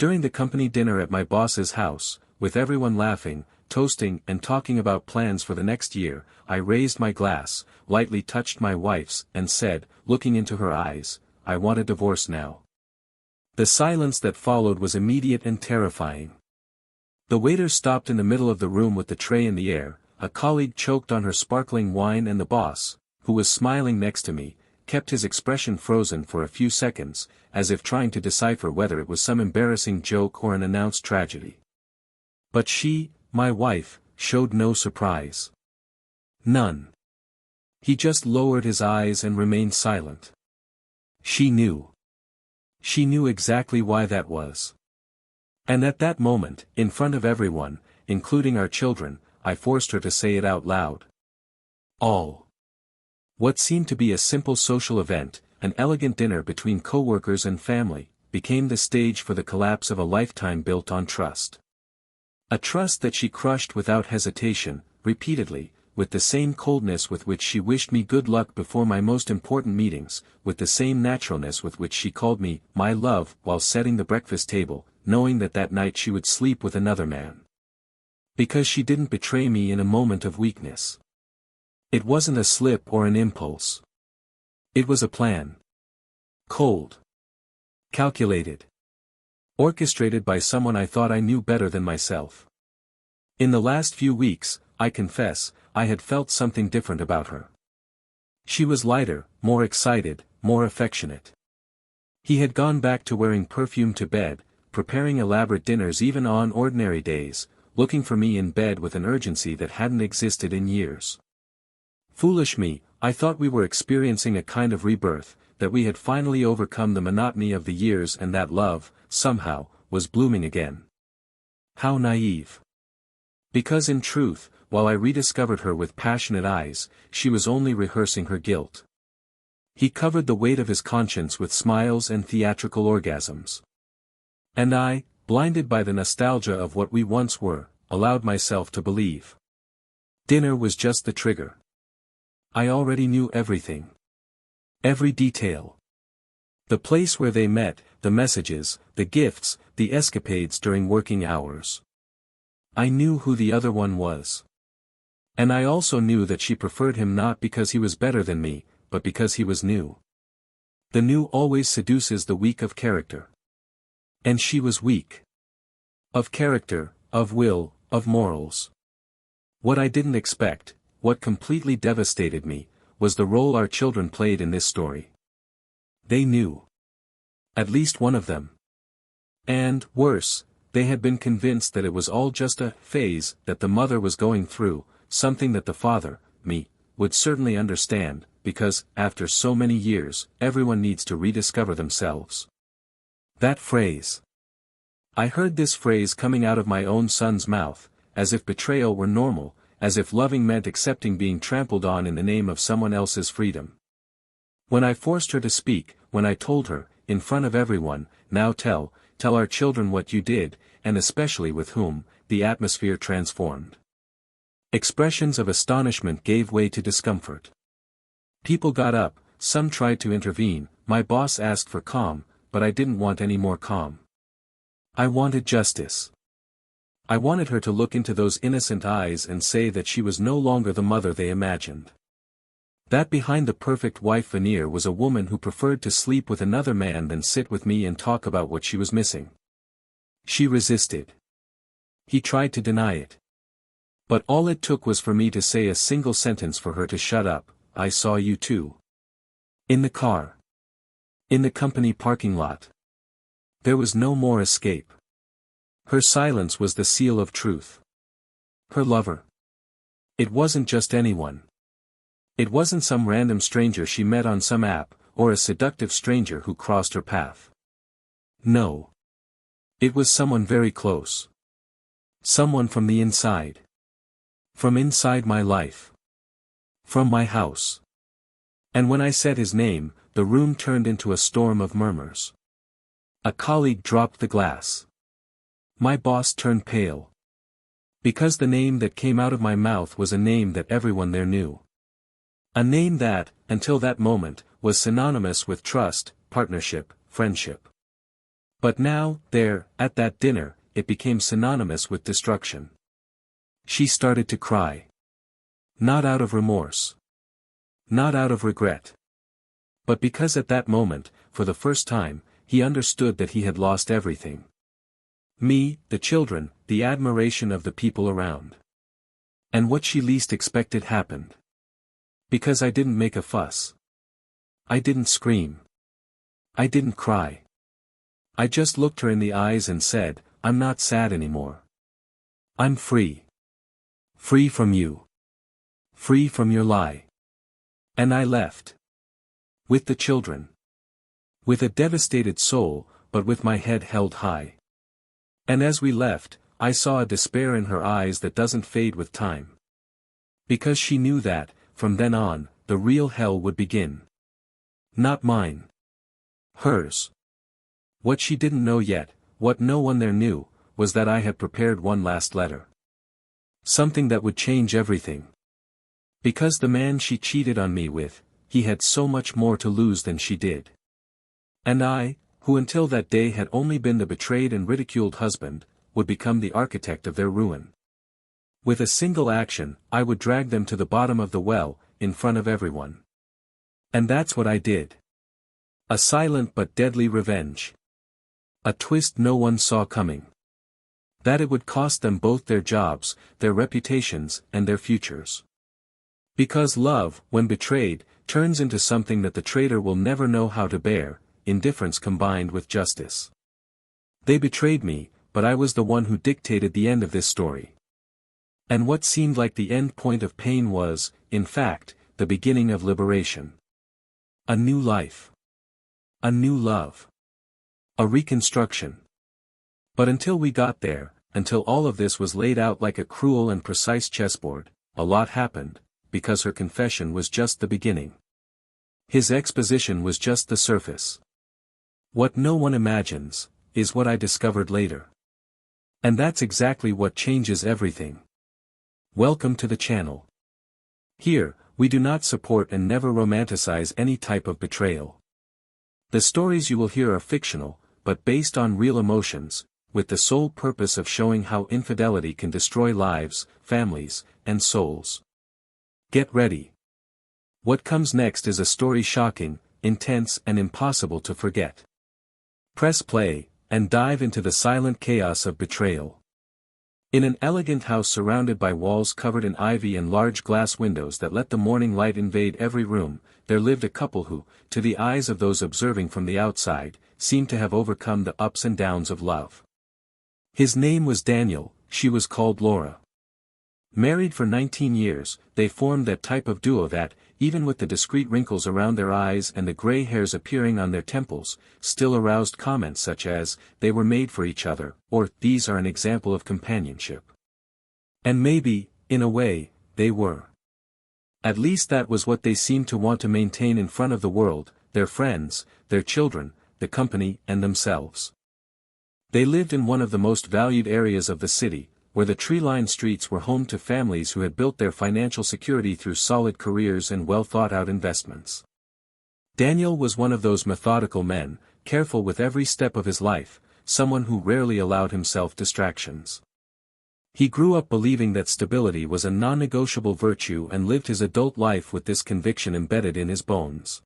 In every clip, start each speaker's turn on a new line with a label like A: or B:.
A: During the company dinner at my boss's house, with everyone laughing, toasting and talking about plans for the next year, I raised my glass, lightly touched my wife's, and said, looking into her eyes, "I want a divorce now." The silence that followed was immediate and terrifying. The waiter stopped in the middle of the room with the tray in the air, a colleague choked on her sparkling wine, and the boss, who was smiling next to me, kept his expression frozen for a few seconds, as if trying to decipher whether it was some embarrassing joke or an announced tragedy. But she, my wife, showed no surprise. None. He just lowered his eyes and remained silent. She knew. She knew exactly why that was. And at that moment, in front of everyone, including our children, I forced her to say it out loud. All. What seemed to be a simple social event, an elegant dinner between co-workers and family, became the stage for the collapse of a lifetime built on trust. A trust that she crushed without hesitation, repeatedly, with the same coldness with which she wished me good luck before my most important meetings, with the same naturalness with which she called me "my love" while setting the breakfast table, knowing that that night she would sleep with another man. Because she didn't betray me in a moment of weakness. It wasn't a slip or an impulse. It was a plan. Cold. Calculated. Orchestrated by someone I thought I knew better than myself. In the last few weeks, I confess, I had felt something different about her. She was lighter, more excited, more affectionate. He had gone back to wearing perfume to bed, preparing elaborate dinners even on ordinary days, looking for me in bed with an urgency that hadn't existed in years. Foolish me, I thought we were experiencing a kind of rebirth, that we had finally overcome the monotony of the years and that love, somehow, was blooming again. How naive. Because in truth, while I rediscovered her with passionate eyes, she was only rehearsing her guilt. He covered the weight of his conscience with smiles and theatrical orgasms. And I, blinded by the nostalgia of what we once were, allowed myself to believe. Dinner was just the trigger. I already knew everything. Every detail. The place where they met, the messages, the gifts, the escapades during working hours. I knew who the other one was. And I also knew that she preferred him not because he was better than me, but because he was new. The new always seduces the weak of character. And she was weak. Of character, of will, of morals. What I didn't expect, what completely devastated me, was the role our children played in this story. They knew. At least one of them. And, worse, they had been convinced that it was all just a phase that the mother was going through, something that the father, me, would certainly understand, because, after so many years, everyone needs to rediscover themselves. That phrase. I heard this phrase coming out of my own son's mouth, as if betrayal were normal, as if loving meant accepting being trampled on in the name of someone else's freedom. When I forced her to speak, when I told her, in front of everyone, "Now tell our children what you did, and especially with whom," the atmosphere transformed. Expressions of astonishment gave way to discomfort. People got up, some tried to intervene, my boss asked for calm, but I didn't want any more calm. I wanted justice. I wanted her to look into those innocent eyes and say that she was no longer the mother they imagined. That behind the perfect wife veneer was a woman who preferred to sleep with another man than sit with me and talk about what she was missing. She resisted. He tried to deny it. But all it took was for me to say a single sentence for her to shut up. "I saw you too. In the car. In the company parking lot." There was no more escape. Her silence was the seal of truth. Her lover. It wasn't just anyone. It wasn't some random stranger she met on some app, or a seductive stranger who crossed her path. No. It was someone very close. Someone from the inside. From inside my life. From my house. And when I said his name, the room turned into a storm of murmurs. A colleague dropped the glass. My boss turned pale. Because the name that came out of my mouth was a name that everyone there knew. A name that, until that moment, was synonymous with trust, partnership, friendship. But now, there, at that dinner, it became synonymous with destruction. She started to cry. Not out of remorse. Not out of regret. But because at that moment, for the first time, he understood that he had lost everything. Me, the children, the admiration of the people around. And what she least expected happened. Because I didn't make a fuss. I didn't scream. I didn't cry. I just looked her in the eyes and said, I'm not sad anymore. I'm free. Free from you. Free from your lie. And I left. With the children. With a devastated soul, but with my head held high. And as we left, I saw a despair in her eyes that doesn't fade with time. Because she knew that, from then on, the real hell would begin. Not mine. Hers. What she didn't know yet, what no one there knew, was that I had prepared one last letter. Something that would change everything. Because the man she cheated on me with, he had so much more to lose than she did. And I, who until that day had only been the betrayed and ridiculed husband, would become the architect of their ruin. With a single action, I would drag them to the bottom of the well, in front of everyone. And that's what I did. A silent but deadly revenge. A twist no one saw coming. That it would cost them both their jobs, their reputations, and their futures. Because love, when betrayed, turns into something that the traitor will never know how to bear, indifference combined with justice. They betrayed me, but I was the one who dictated the end of this story. And what seemed like the end point of pain was, in fact, the beginning of liberation. A new life. A new love. A reconstruction. But until we got there, until all of this was laid out like a cruel and precise chessboard, a lot happened, because her confession was just the beginning. His exposition was just the surface. What no one imagines, is what I discovered later. And that's exactly what changes everything. Welcome to the channel. Here, we do not support and never romanticize any type of betrayal. The stories you will hear are fictional, but based on real emotions, with the sole purpose of showing how infidelity can destroy lives, families, and souls. Get ready. What comes next is a story shocking, intense, and impossible to forget. Press play, and dive into the silent chaos of betrayal. In an elegant house surrounded by walls covered in ivy and large glass windows that let the morning light invade every room, there lived a couple who, to the eyes of those observing from the outside, seemed to have overcome the ups and downs of love. His name was Daniel, she was called Laura. Married for 19 years, they formed that type of duo that, even with the discreet wrinkles around their eyes and the gray hairs appearing on their temples, still aroused comments such as, they were made for each other, or, these are an example of companionship. And maybe, in a way, they were. At least that was what they seemed to want to maintain in front of the world, their friends, their children, the company, and themselves. They lived in one of the most valued areas of the city, where the tree-lined streets were home to families who had built their financial security through solid careers and well-thought-out investments. Daniel was one of those methodical men, careful with every step of his life, someone who rarely allowed himself distractions. He grew up believing that stability was a non-negotiable virtue and lived his adult life with this conviction embedded in his bones.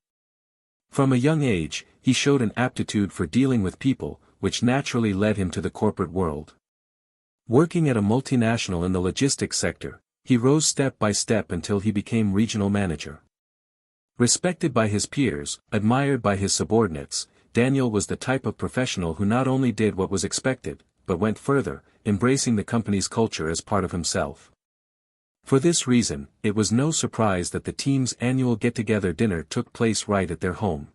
A: From a young age, he showed an aptitude for dealing with people, which naturally led him to the corporate world. Working at a multinational in the logistics sector, he rose step by step until he became regional manager. Respected by his peers, admired by his subordinates, Daniel was the type of professional who not only did what was expected, but went further, embracing the company's culture as part of himself. For this reason, it was no surprise that the team's annual get-together dinner took place right at their home.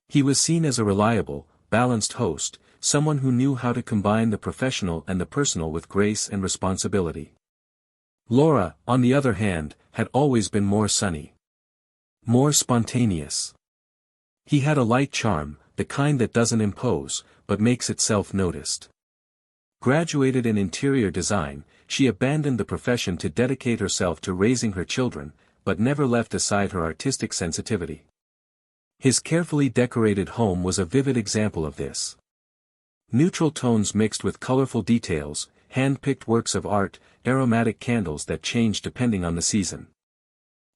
A: He was seen as a reliable, balanced host, someone who knew how to combine the professional and the personal with grace and responsibility. Laura, on the other hand, had always been more sunny. More spontaneous. He had a light charm, the kind that doesn't impose, but makes itself noticed. Graduated in interior design, she abandoned the profession to dedicate herself to raising her children, but never left aside her artistic sensitivity. His carefully decorated home was a vivid example of this. Neutral tones mixed with colorful details, hand-picked works of art, aromatic candles that changed depending on the season.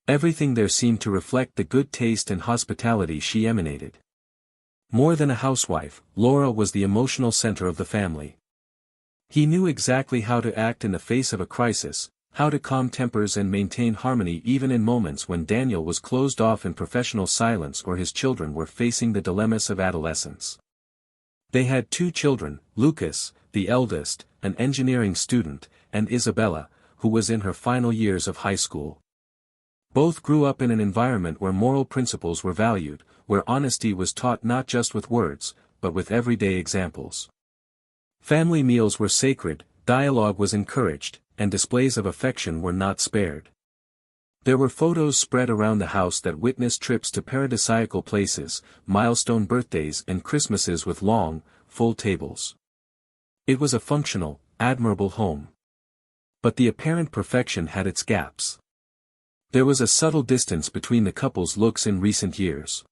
A: Everything there seemed to reflect the good taste and hospitality she emanated. More than a housewife, Laura was the emotional center of the family. He knew exactly how to act in the face of a crisis, how to calm tempers and maintain harmony even in moments when Daniel was closed off in professional silence or his children were facing the dilemmas of adolescence. They had 2 children, Lucas, the eldest, an engineering student, and Isabella, who was in her final years of high school. Both grew up in an environment where moral principles were valued, where honesty was taught not just with words, but with everyday examples. Family meals were sacred, dialogue was encouraged, and displays of affection were not spared. There were photos spread around the house that witnessed trips to paradisiacal places, milestone birthdays and Christmases with long, full tables. It was a functional, admirable home. But the apparent perfection had its gaps. There was a subtle distance between the couple's looks in recent years.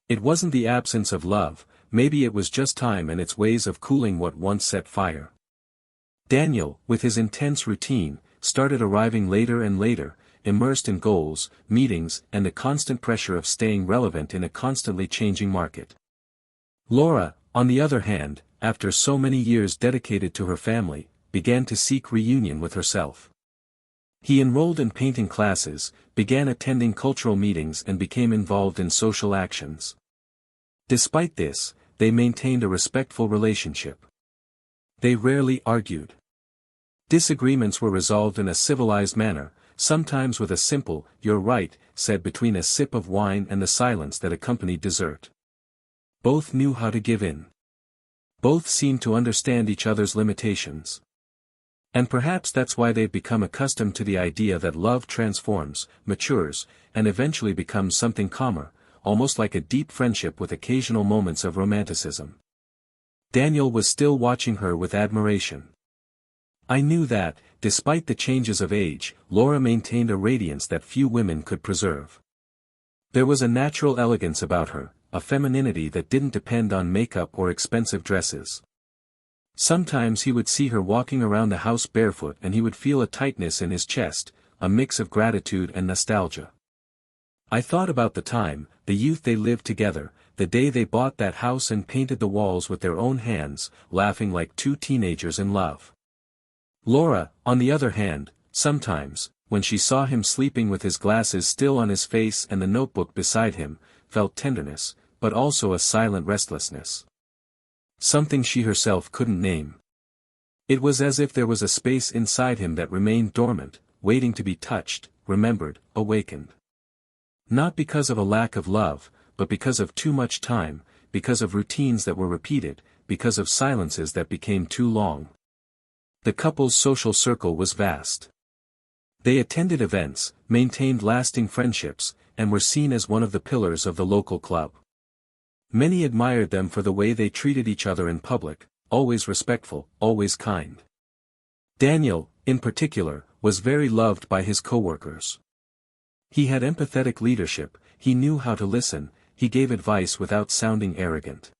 A: It wasn't the absence of love, maybe it was just time and its ways of cooling what once set fire. Daniel, with his intense routine, started arriving later and later, immersed in goals, meetings, and the constant pressure of staying relevant in a constantly changing market. Laura, on the other hand, after so many years dedicated to her family, began to seek reunion with herself. He enrolled in painting classes, began attending cultural meetings and became involved in social actions. Despite this, they maintained a respectful relationship. They rarely argued. Disagreements were resolved in a civilized manner, sometimes with a simple, "You're right," said between a sip of wine and the silence that accompanied dessert. Both knew how to give in. Both seemed to understand each other's limitations. And perhaps that's why they've become accustomed to the idea that love transforms, matures, and eventually becomes something calmer, almost like a deep friendship with occasional moments of romanticism. Daniel was still watching her with admiration. I knew that, despite the changes of age, Laura maintained a radiance that few women could preserve. There was a natural elegance about her, a femininity that didn't depend on makeup or expensive dresses. Sometimes he would see her walking around the house barefoot and he would feel a tightness in his chest, a mix of gratitude and nostalgia. I thought about the time, the youth they lived together, the day they bought that house and painted the walls with their own hands, laughing like 2 teenagers in love. Laura, on the other hand, sometimes, when she saw him sleeping with his glasses still on his face and the notebook beside him, felt tenderness, but also a silent restlessness. Something she herself couldn't name. It was as if there was a space inside him that remained dormant, waiting to be touched, remembered, awakened. Not because of a lack of love, but because of too much time, because of routines that were repeated, because of silences that became too long. The couple's social circle was vast. They attended events, maintained lasting friendships, and were seen as one of the pillars of the local club. Many admired them for the way they treated each other in public, always respectful, always kind. Daniel, in particular, was very loved by his coworkers. He had empathetic leadership, he knew how to listen, he gave advice without sounding arrogant.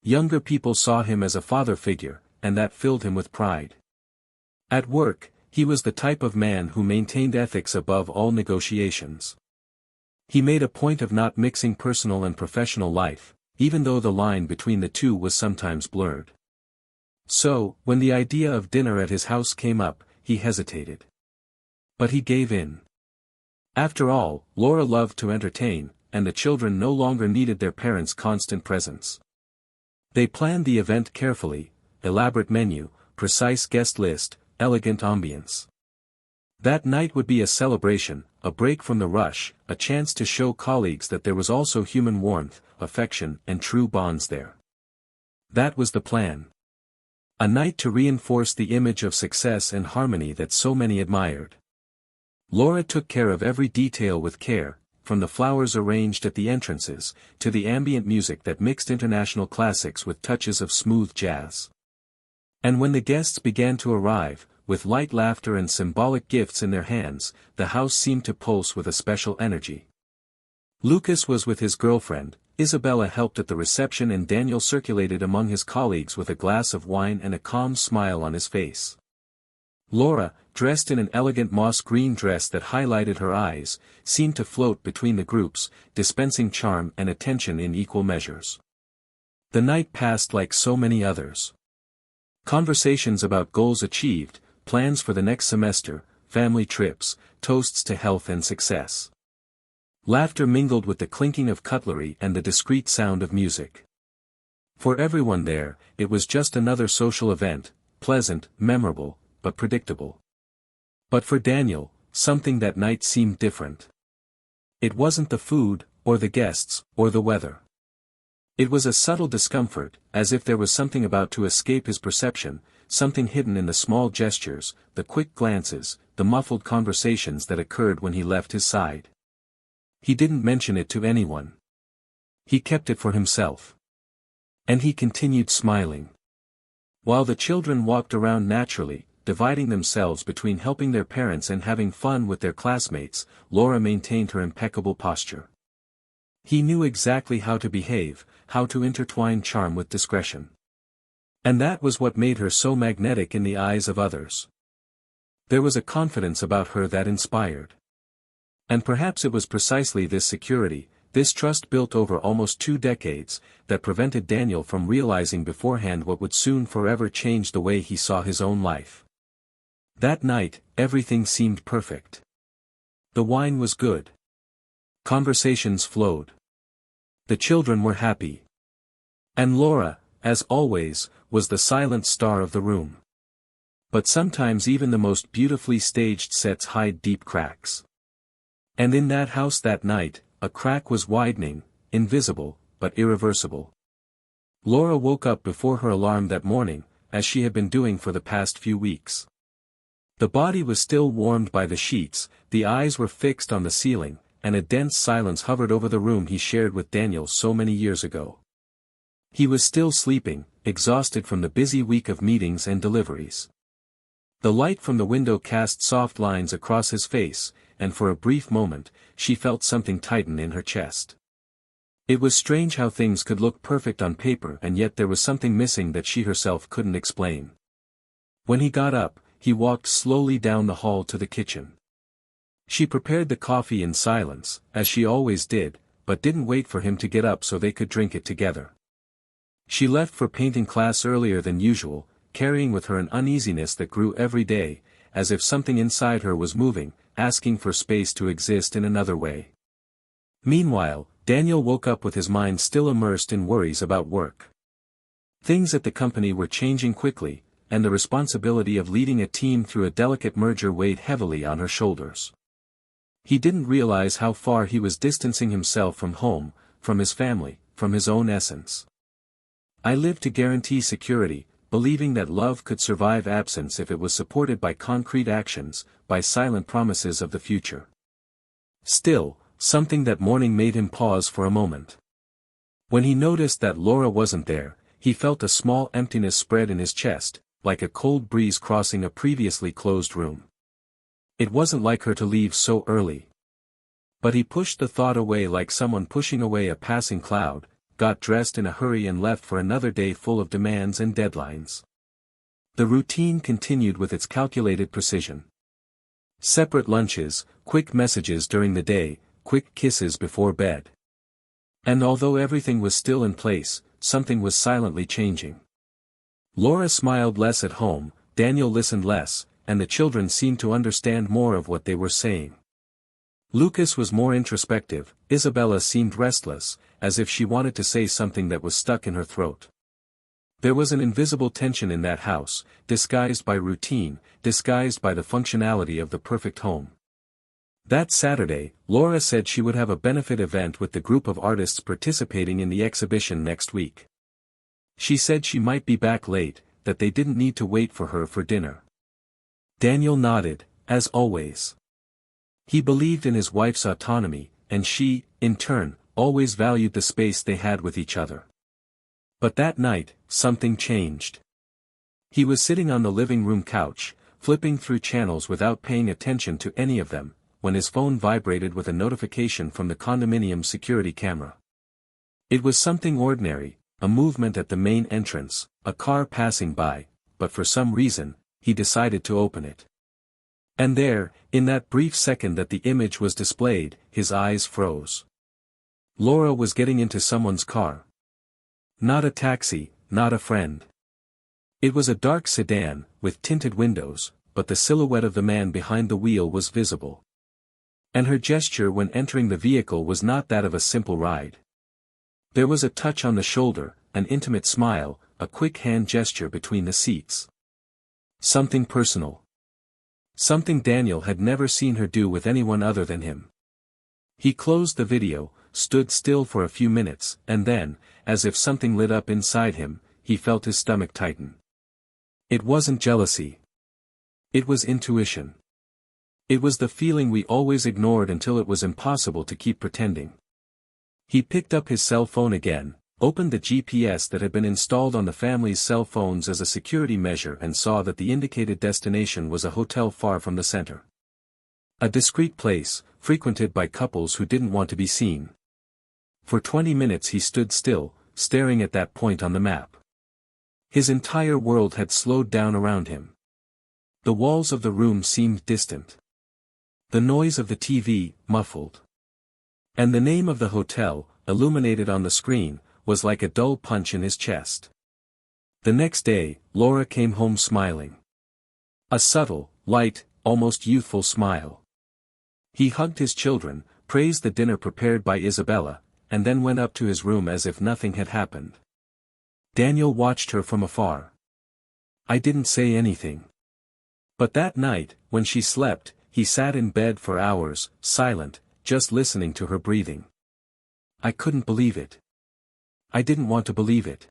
A: Younger people saw him as a father figure, and that filled him with pride. At work, he was the type of man who maintained ethics above all negotiations. He made a point of not mixing personal and professional life, even though the line between the two was sometimes blurred. So, when the idea of dinner at his house came up, he hesitated. But he gave in. After all, Laura loved to entertain, and the children no longer needed their parents' constant presence. They planned the event carefully, elaborate menu, precise guest list, elegant ambience. That night would be a celebration, a break from the rush, a chance to show colleagues that there was also human warmth, affection, and true bonds there. That was the plan. A night to reinforce the image of success and harmony that so many admired. Laura took care of every detail with care, from the flowers arranged at the entrances, to the ambient music that mixed international classics with touches of smooth jazz. And when the guests began to arrive, with light laughter and symbolic gifts in their hands, the house seemed to pulse with a special energy. Lucas was with his girlfriend, Isabella helped at the reception and Daniel circulated among his colleagues with a glass of wine and a calm smile on his face. Laura, dressed in an elegant moss green dress that highlighted her eyes, seemed to float between the groups, dispensing charm and attention in equal measures. The night passed like so many others. Conversations about goals achieved, plans for the next semester, family trips, toasts to health and success. Laughter mingled with the clinking of cutlery and the discreet sound of music. For everyone there, it was just another social event, pleasant, memorable, but predictable. But for Daniel, something that night seemed different. It wasn't the food, or the guests, or the weather. It was a subtle discomfort, as if there was something about to escape his perception, something hidden in the small gestures, the quick glances, the muffled conversations that occurred when he left his side. He didn't mention it to anyone. He kept it for himself. And he continued smiling. While the children walked around naturally, dividing themselves between helping their parents and having fun with their classmates, Laura maintained her impeccable posture. He knew exactly how to behave, how to intertwine charm with discretion. And that was what made her so magnetic in the eyes of others. There was a confidence about her that inspired. And perhaps it was precisely this security, this trust built over almost 2 decades, that prevented Daniel from realizing beforehand what would soon forever change the way he saw his own life. That night, everything seemed perfect. The wine was good. Conversations flowed. The children were happy. And Laura, as always, was the silent star of the room. But sometimes even the most beautifully staged sets hide deep cracks. And in that house that night, a crack was widening, invisible, but irreversible. Laura woke up before her alarm that morning, as she had been doing for the past few weeks. The body was still warmed by the sheets, the eyes were fixed on the ceiling, and a dense silence hovered over the room he shared with Daniel so many years ago. He was still sleeping, exhausted from the busy week of meetings and deliveries. The light from the window cast soft lines across his face, and for a brief moment, she felt something tighten in her chest. It was strange how things could look perfect on paper and yet there was something missing that she herself couldn't explain. When he got up, he walked slowly down the hall to the kitchen. She prepared the coffee in silence, as she always did, but didn't wait for him to get up so they could drink it together. She left for painting class earlier than usual, carrying with her an uneasiness that grew every day, as if something inside her was moving, asking for space to exist in another way. Meanwhile, Daniel woke up with his mind still immersed in worries about work. Things at the company were changing quickly, and the responsibility of leading a team through a delicate merger weighed heavily on her shoulders. He didn't realize how far he was distancing himself from home, from his family, from his own essence. I lived to guarantee security, believing that love could survive absence if it was supported by concrete actions, by silent promises of the future. Still, something that morning made him pause for a moment. When he noticed that Laura wasn't there, he felt a small emptiness spread in his chest, like a cold breeze crossing a previously closed room. It wasn't like her to leave so early. But he pushed the thought away like someone pushing away a passing cloud, got dressed in a hurry and left for another day full of demands and deadlines. The routine continued with its calculated precision. Separate lunches, quick messages during the day, quick kisses before bed. And although everything was still in place, something was silently changing. Laura smiled less at home, Daniel listened less, and the children seemed to understand more of what they were saying. Lucas was more introspective, Isabella seemed restless, as if she wanted to say something that was stuck in her throat. There was an invisible tension in that house, disguised by routine, disguised by the functionality of the perfect home. That Saturday, Laura said she would have a benefit event with the group of artists participating in the exhibition next week. She said she might be back late, that they didn't need to wait for her for dinner. Daniel nodded, as always. He believed in his wife's autonomy, and she, in turn, always valued the space they had with each other. But that night, something changed. He was sitting on the living room couch, flipping through channels without paying attention to any of them, when his phone vibrated with a notification from the condominium security camera. It was something ordinary, a movement at the main entrance, a car passing by, but for some reason, he decided to open it. And there, in that brief second that the image was displayed, his eyes froze. Laura was getting into someone's car. Not a taxi, not a friend. It was a dark sedan, with tinted windows, but the silhouette of the man behind the wheel was visible. And her gesture when entering the vehicle was not that of a simple ride. There was a touch on the shoulder, an intimate smile, a quick hand gesture between the seats. Something personal. Something Daniel had never seen her do with anyone other than him. He closed the video, stood still for a few minutes, and then, as if something lit up inside him, he felt his stomach tighten. It wasn't jealousy. It was intuition. It was the feeling we always ignored until it was impossible to keep pretending. He picked up his cell phone again, opened the GPS that had been installed on the family's cell phones as a security measure and saw that the indicated destination was a hotel far from the center. A discreet place, frequented by couples who didn't want to be seen. For 20 minutes he stood still, staring at that point on the map. His entire world had slowed down around him. The walls of the room seemed distant. The noise of the TV, muffled. And the name of the hotel, illuminated on the screen, was like a dull punch in his chest. The next day, Laura came home smiling. A subtle, light, almost youthful smile. He hugged his children, praised the dinner prepared by Isabella, and then went up to his room as if nothing had happened. Daniel watched her from afar. I didn't say anything. But that night, when she slept, he sat in bed for hours, silent, just listening to her breathing. I couldn't believe it. I didn't want to believe it.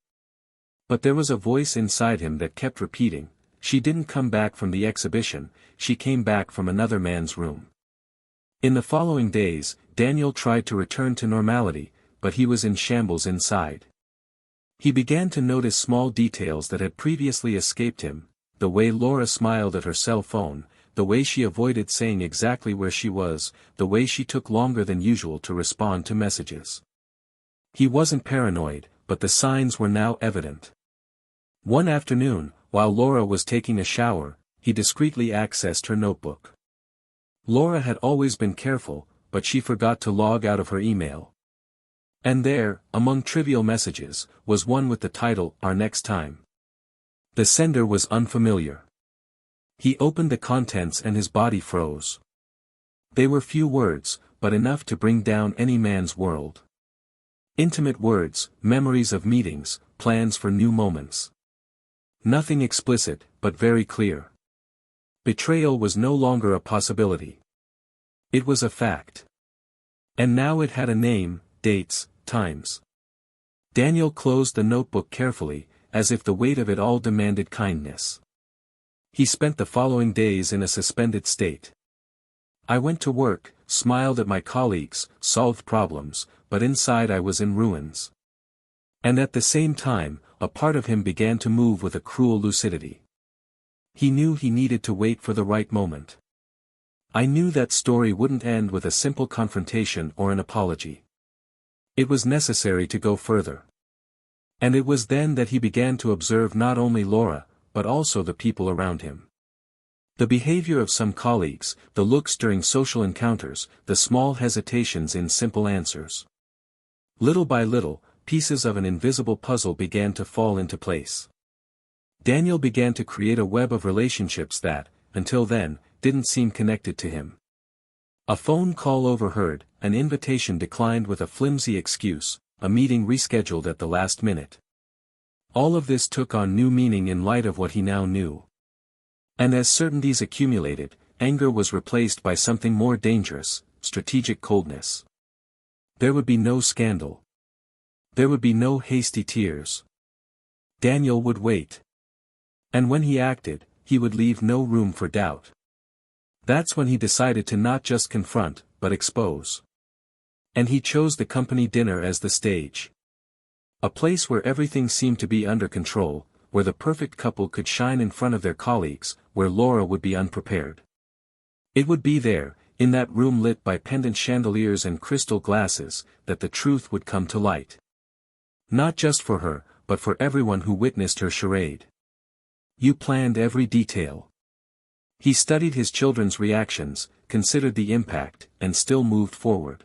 A: But there was a voice inside him that kept repeating, she didn't come back from the exhibition, she came back from another man's room. In the following days, Daniel tried to return to normality, but he was in shambles inside. He began to notice small details that had previously escaped him, the way Laura smiled at her cell phone, the way she avoided saying exactly where she was, the way she took longer than usual to respond to messages. He wasn't paranoid, but the signs were now evident. One afternoon, while Laura was taking a shower, he discreetly accessed her notebook. Laura had always been careful, but she forgot to log out of her email. And there, among trivial messages, was one with the title, Our Next Time. The sender was unfamiliar. He opened the contents and his body froze. They were few words, but enough to bring down any man's world. Intimate words, memories of meetings, plans for new moments. Nothing explicit, but very clear. Betrayal was no longer a possibility. It was a fact. And now it had a name, dates, times. Daniel closed the notebook carefully, as if the weight of it all demanded kindness. He spent the following days in a suspended state. I went to work, smiled at my colleagues, solved problems, but inside I was in ruins. And at the same time, a part of him began to move with a cruel lucidity. He knew he needed to wait for the right moment. I knew that story wouldn't end with a simple confrontation or an apology. It was necessary to go further. And it was then that he began to observe not only Laura, but also the people around him. The behavior of some colleagues, the looks during social encounters, the small hesitations in simple answers. Little by little, pieces of an invisible puzzle began to fall into place. Daniel began to create a web of relationships that, until then, didn't seem connected to him. A phone call overheard, an invitation declined with a flimsy excuse, a meeting rescheduled at the last minute. All of this took on new meaning in light of what he now knew. And as certainties accumulated, anger was replaced by something more dangerous, strategic coldness. There would be no scandal. There would be no hasty tears. Daniel would wait. And when he acted, he would leave no room for doubt. That's when he decided to not just confront, but expose. And he chose the company dinner as the stage. A place where everything seemed to be under control, where the perfect couple could shine in front of their colleagues, where Laura would be unprepared. It would be there, in that room lit by pendant chandeliers and crystal glasses, that the truth would come to light. Not just for her, but for everyone who witnessed her charade. You planned every detail. He studied his children's reactions, considered the impact, and still moved forward.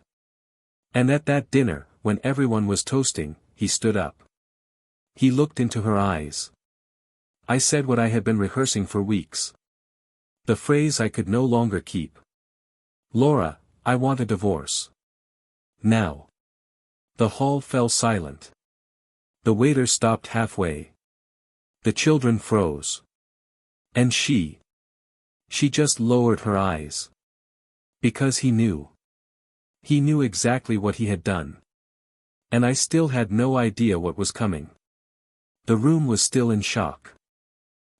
A: And at that dinner, when everyone was toasting, he stood up. He looked into her eyes. I said what I had been rehearsing for weeks. The phrase I could no longer keep. Laura, I want a divorce. Now. The hall fell silent. The waiter stopped halfway. The children froze. And she just lowered her eyes. Because he knew. He knew exactly what he had done. And I still had no idea what was coming. The room was still in shock.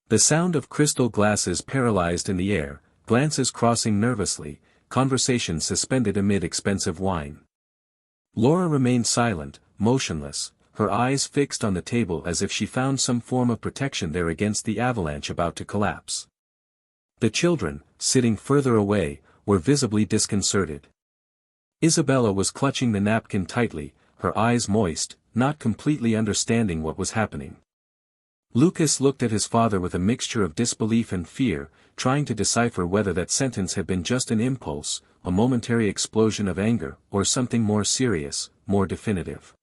A: The sound of crystal glasses paralyzed in the air, glances crossing nervously, conversation suspended amid expensive wine. Laura remained silent, motionless, her eyes fixed on the table as if she found some form of protection there against the avalanche about to collapse. The children, sitting further away, were visibly disconcerted. Isabella was clutching the napkin tightly, her eyes moist, not completely understanding what was happening. Lucas looked at his father with a mixture of disbelief and fear, trying to decipher whether that sentence had been just an impulse, a momentary explosion of anger, or something more serious, more definitive.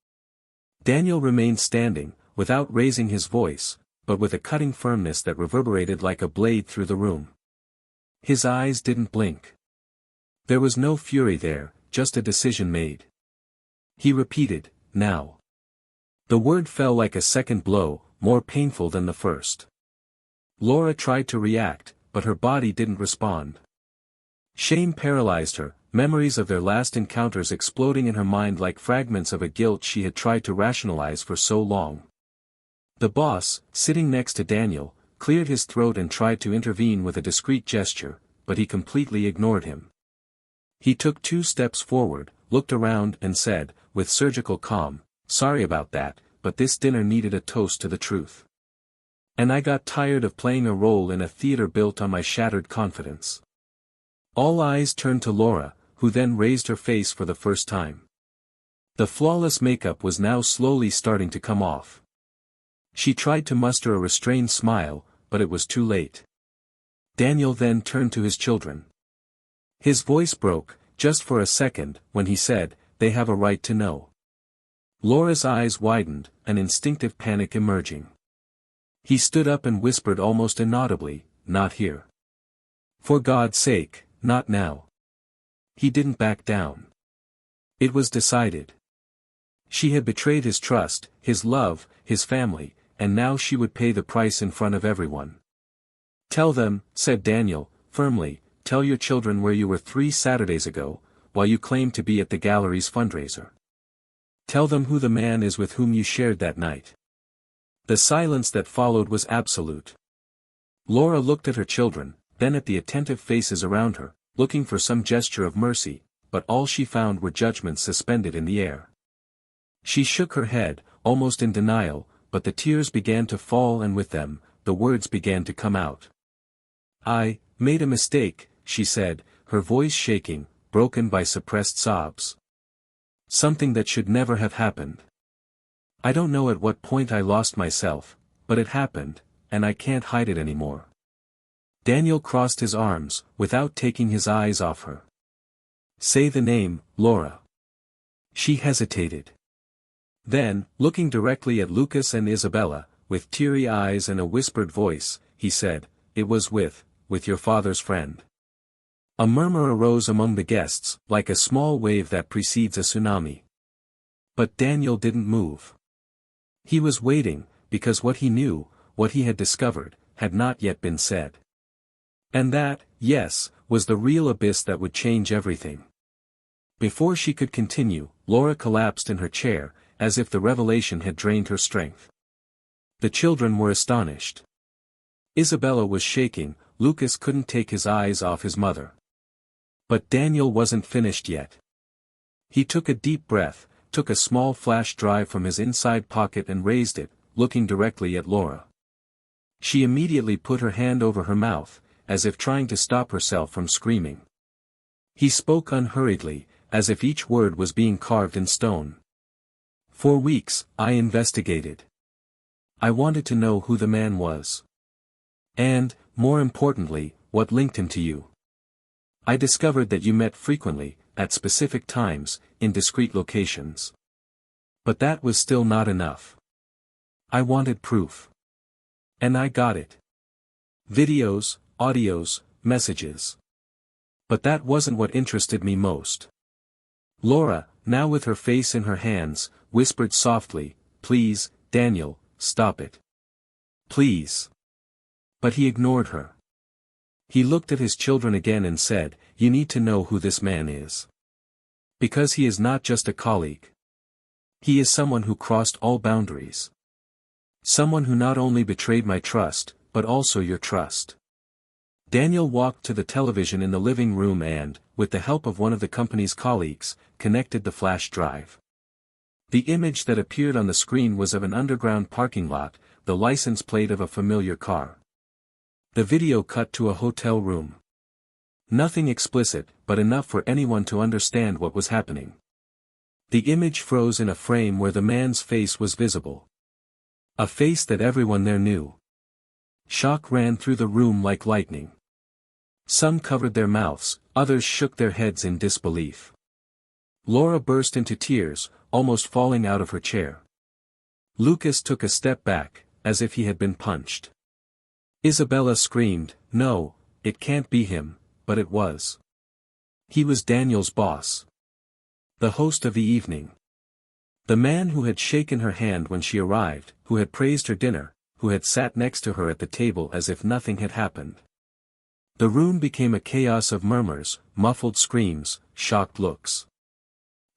A: Daniel remained standing, without raising his voice, but with a cutting firmness that reverberated like a blade through the room. His eyes didn't blink. There was no fury there, just a decision made. He repeated, now. The word fell like a second blow, more painful than the first. Laura tried to react, but her body didn't respond. Shame paralyzed her, memories of their last encounters exploding in her mind like fragments of a guilt she had tried to rationalize for so long. The boss, sitting next to Daniel, cleared his throat and tried to intervene with a discreet gesture, but he completely ignored him. He took 2 steps forward, looked around and said, with surgical calm, sorry about that, but this dinner needed a toast to the truth. And I got tired of playing a role in a theater built on my shattered confidence. All eyes turned to Laura, who then raised her face for the first time. The flawless makeup was now slowly starting to come off. She tried to muster a restrained smile, but it was too late. Daniel then turned to his children. His voice broke, just for a second, when he said, they have a right to know. Laura's eyes widened, an instinctive panic emerging. He stood up and whispered almost inaudibly, not here. For God's sake, not now. He didn't back down. It was decided. She had betrayed his trust, his love, his family, and now she would pay the price in front of everyone. Tell them, said Daniel, firmly, tell your children where you were 3 Saturdays ago, while you claimed to be at the gallery's fundraiser. Tell them who the man is with whom you shared that night. The silence that followed was absolute. Laura looked at her children, then at the attentive faces around her, looking for some gesture of mercy, but all she found were judgments suspended in the air. She shook her head, almost in denial, but the tears began to fall and with them, the words began to come out. I made a mistake, she said, her voice shaking, broken by suppressed sobs. Something that should never have happened. I don't know at what point I lost myself, but it happened, and I can't hide it anymore. Daniel crossed his arms, without taking his eyes off her. Say the name, Laura. She hesitated. Then, looking directly at Lucas and Isabella, with teary eyes and a whispered voice, he said, it was with your father's friend. A murmur arose among the guests, like a small wave that precedes a tsunami. But Daniel didn't move. He was waiting, because what he knew, what he had discovered, had not yet been said. And that, yes, was the real abyss that would change everything. Before she could continue, Laura collapsed in her chair, as if the revelation had drained her strength. The children were astonished. Isabella was shaking, Lucas couldn't take his eyes off his mother. But Daniel wasn't finished yet. He took a deep breath, took a small flash drive from his inside pocket and raised it, looking directly at Laura. She immediately put her hand over her mouth, as if trying to stop herself from screaming. He spoke unhurriedly, as if each word was being carved in stone. For weeks, I investigated. I wanted to know who the man was. And, more importantly, what linked him to you. I discovered that you met frequently, at specific times, in discrete locations. But that was still not enough. I wanted proof. And I got it. Videos, audios, messages. But that wasn't what interested me most. Laura, now with her face in her hands, whispered softly, "Please, Daniel, stop it. Please." But he ignored her. He looked at his children again and said, "You need to know who this man is. Because he is not just a colleague. He is someone who crossed all boundaries. Someone who not only betrayed my trust, but also your trust." Daniel walked to the television in the living room and, with the help of one of the company's colleagues, connected the flash drive. The image that appeared on the screen was of an underground parking lot, the license plate of a familiar car. The video cut to a hotel room. Nothing explicit, but enough for anyone to understand what was happening. The image froze in a frame where the man's face was visible. A face that everyone there knew. Shock ran through the room like lightning. Some covered their mouths, others shook their heads in disbelief. Laura burst into tears, almost falling out of her chair. Lucas took a step back, as if he had been punched. Isabella screamed, "No, it can't be him," but it was. He was Daniel's boss. The host of the evening. The man who had shaken her hand when she arrived, who had praised her dinner, who had sat next to her at the table as if nothing had happened. The room became a chaos of murmurs, muffled screams, shocked looks.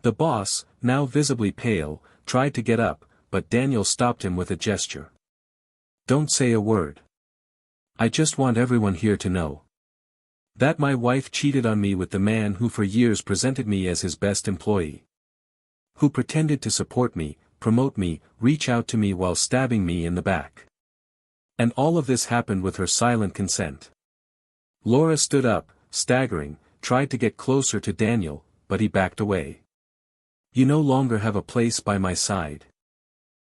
A: The boss, now visibly pale, tried to get up, but Daniel stopped him with a gesture. "Don't say a word. I just want everyone here to know that my wife cheated on me with the man who for years presented me as his best employee. Who pretended to support me, promote me, reach out to me while stabbing me in the back. And all of this happened with her silent consent." Laura stood up, staggering, tried to get closer to Daniel, but he backed away. "You no longer have a place by my side.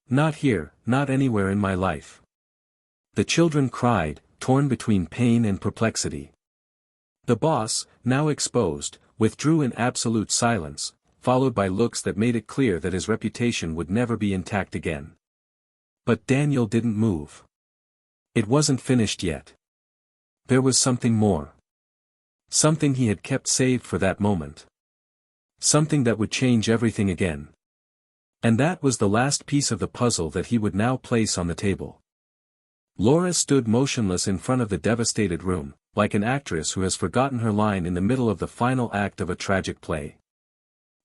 A: Not here, not anywhere in my life." The children cried, torn between pain and perplexity. The boss, now exposed, withdrew in absolute silence, followed by looks that made it clear that his reputation would never be intact again. But Daniel didn't move. It wasn't finished yet. There was something more. Something he had kept saved for that moment. Something that would change everything again. And that was the last piece of the puzzle that he would now place on the table. Laura stood motionless in front of the devastated room, like an actress who has forgotten her line in the middle of the final act of a tragic play.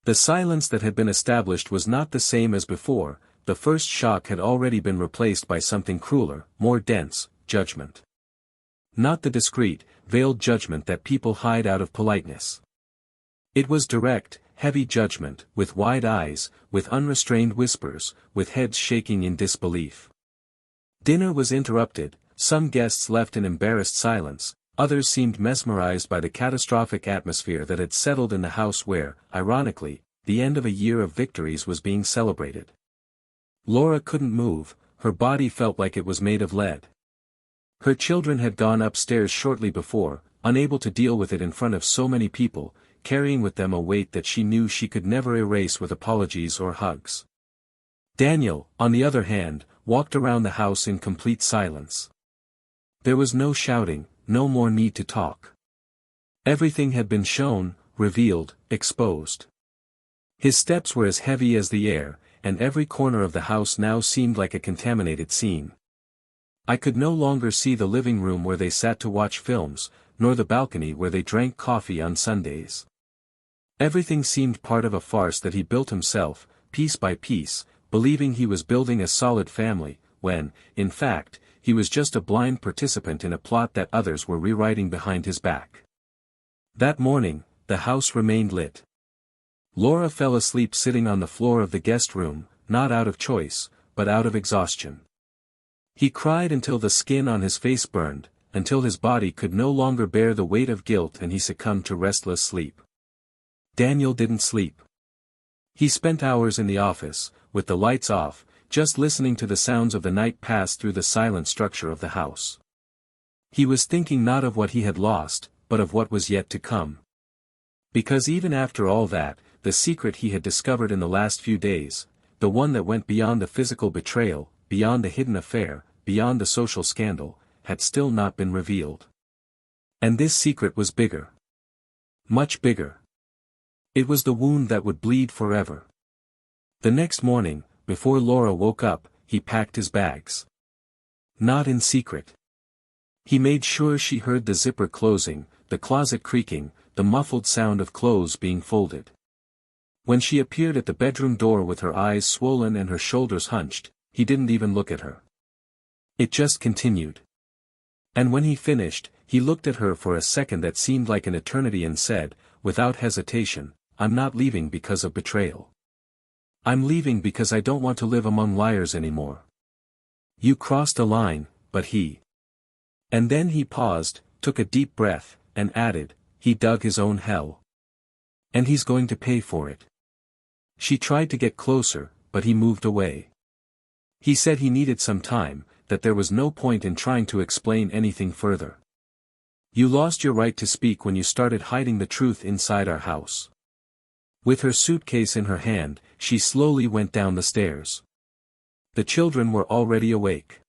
A: The silence that had been established was not the same as before. The first shock had already been replaced by something crueler, more dense, judgment. Not the discreet, veiled judgment that people hide out of politeness. It was direct, heavy judgment, with wide eyes, with unrestrained whispers, with heads shaking in disbelief. Dinner was interrupted, some guests left in embarrassed silence, others seemed mesmerized by the catastrophic atmosphere that had settled in the house where, ironically, the end of a year of victories was being celebrated. Laura couldn't move, her body felt like it was made of lead. Her children had gone upstairs shortly before, unable to deal with it in front of so many people, carrying with them a weight that she knew she could never erase with apologies or hugs. Daniel, on the other hand, walked around the house in complete silence. There was no shouting, no more need to talk. Everything had been shown, revealed, exposed. His steps were as heavy as the air, and every corner of the house now seemed like a contaminated scene. I could no longer see the living room where they sat to watch films, nor the balcony where they drank coffee on Sundays. Everything seemed part of a farce that he built himself, piece by piece, believing he was building a solid family, when, in fact, he was just a blind participant in a plot that others were rewriting behind his back. That morning, the house remained lit. Laura fell asleep sitting on the floor of the guest room, not out of choice, but out of exhaustion. He cried until the skin on his face burned, until his body could no longer bear the weight of guilt and he succumbed to restless sleep. Daniel didn't sleep. He spent hours in the office, with the lights off, just listening to the sounds of the night pass through the silent structure of the house. He was thinking not of what he had lost, but of what was yet to come. Because even after all that, the secret he had discovered in the last few days, the one that went beyond the physical betrayal, beyond the hidden affair, beyond the social scandal, had still not been revealed. And this secret was bigger. Much bigger. It was the wound that would bleed forever. The next morning, before Laura woke up, he packed his bags. Not in secret. He made sure she heard the zipper closing, the closet creaking, the muffled sound of clothes being folded. When she appeared at the bedroom door with her eyes swollen and her shoulders hunched, he didn't even look at her. It just continued. And when he finished, he looked at her for a second that seemed like an eternity and said, without hesitation, "I'm not leaving because of betrayal. I'm leaving because I don't want to live among liars anymore. You crossed a line, but he..." And then he paused, took a deep breath, and added, "He dug his own hell. And he's going to pay for it." She tried to get closer, but he moved away. He said he needed some time, that there was no point in trying to explain anything further. "You lost your right to speak when you started hiding the truth inside our house." With her suitcase in her hand, she slowly went down the stairs. The children were already awake.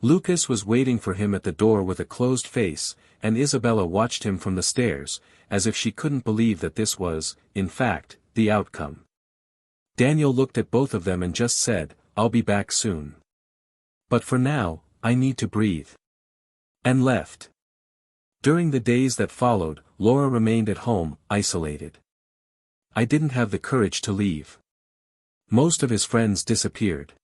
A: Lucas was waiting for him at the door with a closed face, and Isabella watched him from the stairs, as if she couldn't believe that this was, in fact, the outcome. Daniel looked at both of them and just said, "I'll be back soon. But for now, I need to breathe." And left. During the days that followed, Laura remained at home, isolated. I didn't have the courage to leave. Most of his friends disappeared.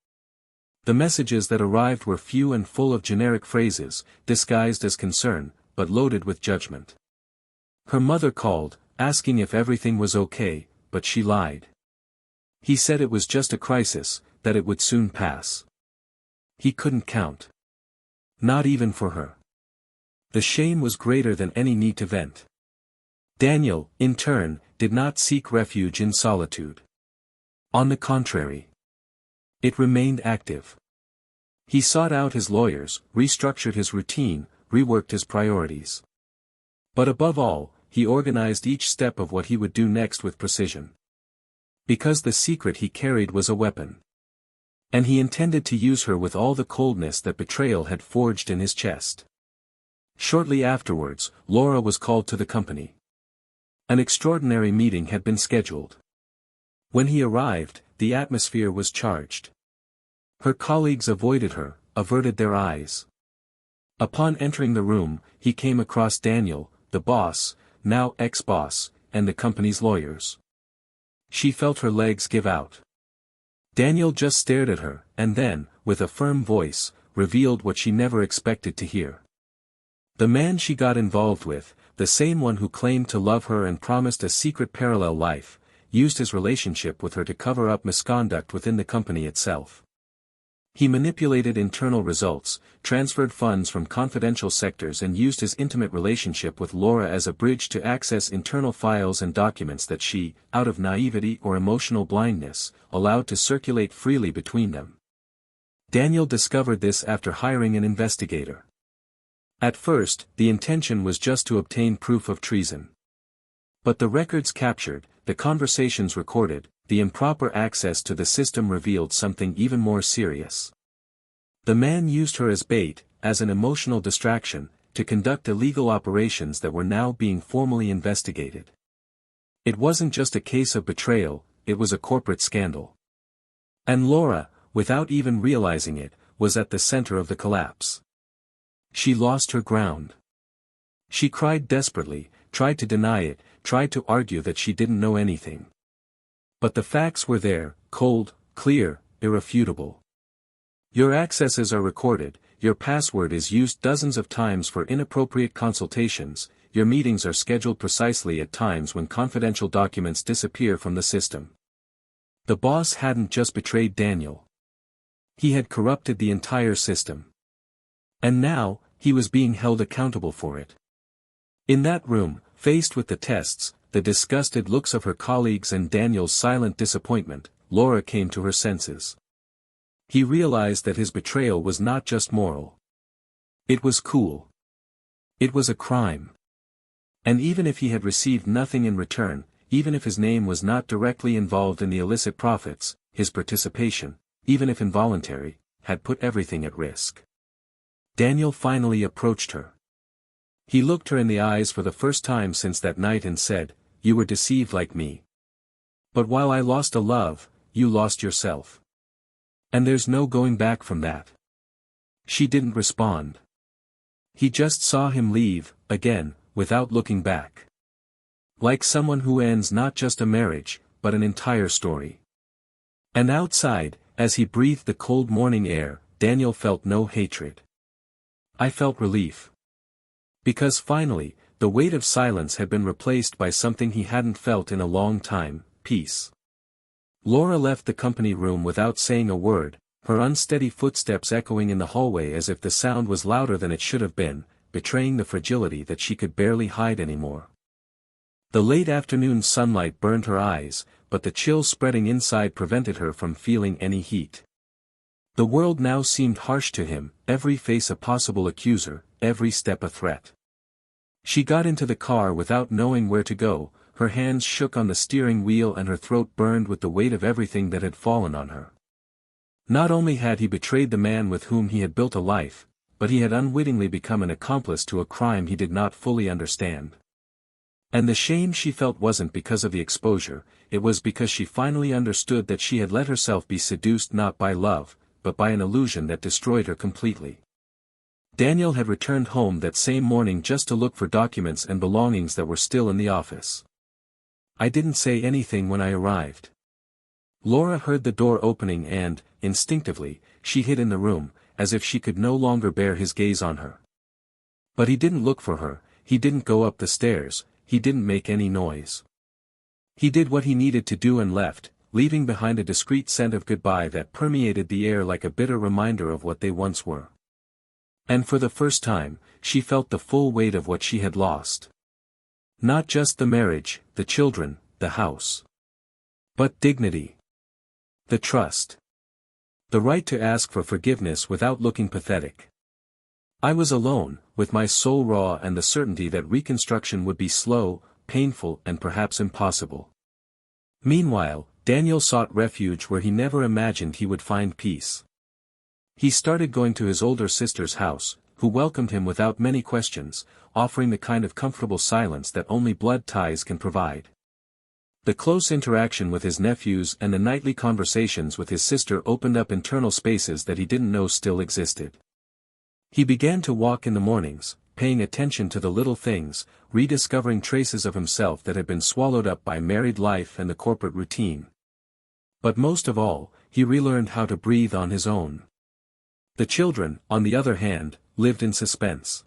A: The messages that arrived were few and full of generic phrases, disguised as concern, but loaded with judgment. Her mother called, asking if everything was okay, but she lied. He said it was just a crisis, that it would soon pass. He couldn't count. Not even for her. The shame was greater than any need to vent. Daniel, in turn, did not seek refuge in solitude. On the contrary. It remained active. He sought out his lawyers, restructured his routine, reworked his priorities. But above all, he organized each step of what he would do next with precision. Because the secret he carried was a weapon. And he intended to use her with all the coldness that betrayal had forged in his chest. Shortly afterwards, Laura was called to the company. An extraordinary meeting had been scheduled. When he arrived, the atmosphere was charged. Her colleagues avoided her, averted their eyes. Upon entering the room, he came across Daniel, the boss, now ex-boss, and the company's lawyers. She felt her legs give out. Daniel just stared at her, and then, with a firm voice, revealed what she never expected to hear. The man she got involved with, the same one who claimed to love her and promised a secret parallel life, used his relationship with her to cover up misconduct within the company itself. He manipulated internal results, transferred funds from confidential sectors and used his intimate relationship with Laura as a bridge to access internal files and documents that she, out of naivety or emotional blindness, allowed to circulate freely between them. Daniel discovered this after hiring an investigator. At first, the intention was just to obtain proof of treason. But the records captured, the conversations recorded, the improper access to the system revealed something even more serious. The man used her as bait, as an emotional distraction, to conduct illegal operations that were now being formally investigated. It wasn't just a case of betrayal, it was a corporate scandal. And Laura, without even realizing it, was at the center of the collapse. She lost her ground. She cried desperately, tried to deny it, tried to argue that she didn't know anything. But the facts were there, cold, clear, irrefutable. Your accesses are recorded, your password is used dozens of times for inappropriate consultations, your meetings are scheduled precisely at times when confidential documents disappear from the system. The boss hadn't just betrayed Daniel. He had corrupted the entire system. And now, he was being held accountable for it. In that room, faced with the tests, the disgusted looks of her colleagues and Daniel's silent disappointment, Laura came to her senses. He realized that his betrayal was not just moral. It was cool. It was a crime. And even if he had received nothing in return, even if his name was not directly involved in the illicit profits, his participation, even if involuntary, had put everything at risk. Daniel finally approached her. He looked her in the eyes for the first time since that night and said, "You were deceived like me. But while I lost a love, you lost yourself. And there's no going back from that." She didn't respond. He just saw him leave, again, without looking back. Like someone who ends not just a marriage, but an entire story. And outside, as he breathed the cold morning air, Daniel felt no hatred. I felt relief. Because finally, the weight of silence had been replaced by something he hadn't felt in a long time, peace. Laura left the company room without saying a word, her unsteady footsteps echoing in the hallway as if the sound was louder than it should have been, betraying the fragility that she could barely hide anymore. The late afternoon sunlight burned her eyes, but the chill spreading inside prevented her from feeling any heat. The world now seemed harsh to him, every face a possible accuser, every step a threat. She got into the car without knowing where to go, her hands shook on the steering wheel and her throat burned with the weight of everything that had fallen on her. Not only had he betrayed the man with whom he had built a life, but he had unwittingly become an accomplice to a crime he did not fully understand. And the shame she felt wasn't because of the exposure, it was because she finally understood that she had let herself be seduced not by love, but by an illusion that destroyed her completely. Daniel had returned home that same morning just to look for documents and belongings that were still in the office. I didn't say anything when I arrived. Laura heard the door opening and, instinctively, she hid in the room, as if she could no longer bear his gaze on her. But he didn't look for her, he didn't go up the stairs, he didn't make any noise. He did what he needed to do and left, leaving behind a discreet scent of goodbye that permeated the air like a bitter reminder of what they once were. And for the first time, she felt the full weight of what she had lost. Not just the marriage, the children, the house. But dignity. The trust. The right to ask for forgiveness without looking pathetic. I was alone, with my soul raw and the certainty that reconstruction would be slow, painful and perhaps impossible. Meanwhile, Daniel sought refuge where he never imagined he would find peace. He started going to his older sister's house, who welcomed him without many questions, offering the kind of comfortable silence that only blood ties can provide. The close interaction with his nephews and the nightly conversations with his sister opened up internal spaces that he didn't know still existed. He began to walk in the mornings, paying attention to the little things, rediscovering traces of himself that had been swallowed up by married life and the corporate routine. But most of all, he relearned how to breathe on his own. The children, on the other hand, lived in suspense.